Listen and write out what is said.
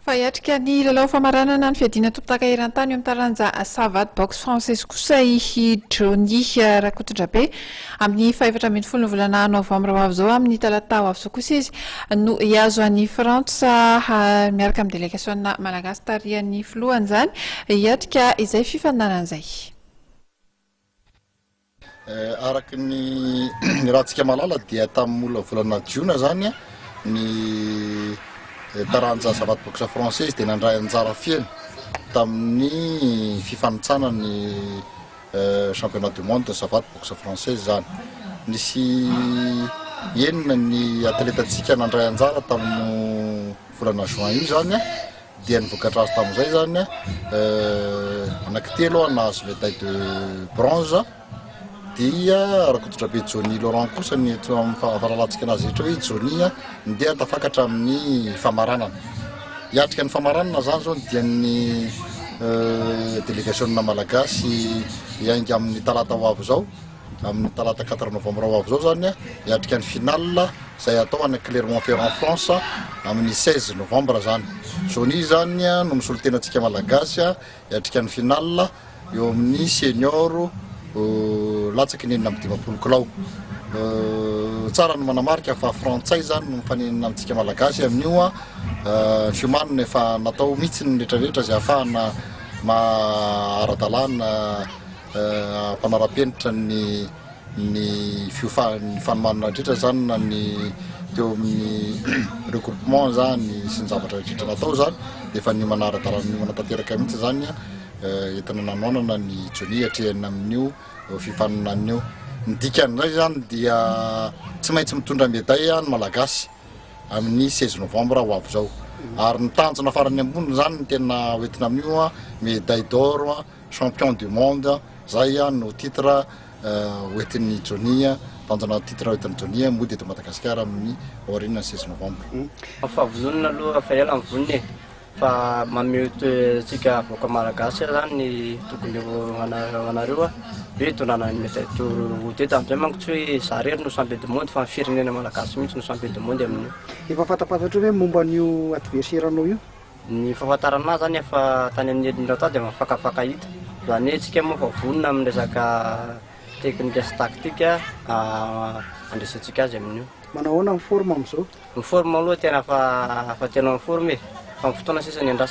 Fayatrika ny lalao famaranana ny fiadina topitaka eran-tany eo amin'ny taranja Savate box française kosa i Johnny Rakotondrabe amin'ny 14 ny volana novambra ho avy izao amin'ny talata ho avy izao kosa izy no hiazo an'i Frantsa miaraka amin'ny délégation malagasy tarihan'ny filohany izany hiatrika izay fifandanana izay. Araky ny rahantsika malala dia tamin'ny volana jiona zany ny taranja Savate box française dia nandray anjara fiaina tamin'ny fifanitsana ny championnat du monde Savate box française zany. Nisy enina ny atletantsika nandray anjara tamin'ny volana juin io zany dia nivokatra azy tamin'izay zany anankitelo nahazo médaille de bronze dia Rakotondrabe Johnny Laurent kosa ny faralatsika anazy rehetra hoe Johnny dia tafakatra amin'ny famaranana. Hiatrika ny famaranana zany zao dia ny délégation malagasy hiainga amin'ny talata ho avy zao amin'ny talata 4 novambra ho avy zao zany hiatrika ny finale izay atao any Clermont-Ferrand France amin'ny 16 novambra zany. Johnny zany no misolo-tenantsika malagasy hiatrika ny finale eo amin'ny senior latsaky ny 5 kilao. Tsara no manamarika fa frantsay zany no mifanenina amintsika malagasy amin'io fiomanina efa natao mihitsy ny rehetrarehetra izay ahafahana ara-dalàna mpanara-penitra ny fanomanana rehetra zany na ny teo amin'ny regroupement zany sy ny zavatra rehetra natao zany dia efa ny manara-dalàna ny manatanteraka mihitsy zany entina nanoanana ny Johnny hatrehana amin'io fifaninan'io. Ny dikan'izay zany dia tsy maintsy mitondra médaille ny malagasy amin'ny 16 novambra ho avy zao. Ary ny tanjona farany ambony zany ny tena hoentina amin'io médaille d'or champion du monde zay no titre hoentin'ny Johnny tanjona titre hoentin'ny Johnny mody eto Madagasikara amin'ny aoriana 16 novambra. Favonona aloha fa ela mivoniny fa mamety tsika avoaka malagasy zany tokony anareo hoe tonana ny médaille d'or teto amin'izay manko tsy hoe zarery no champion du monde fa ny firenena malagasy mihitsy no champion du monde amin'io. Efa fantapatatra hoe momba n'io adversaire anao io? Ny fahafantarana zany efa tany amin'ny herinao tao dia mafakafaka hita. Zany hoe tsika moa fa vonona amin'ny resaka technique sy tactique andraisantsika azy amin'io. Manao ahoana ny forme amin'izao? Ny forme aloha tena fa tena ny forme fa ny fotoana sisa ny andrasa.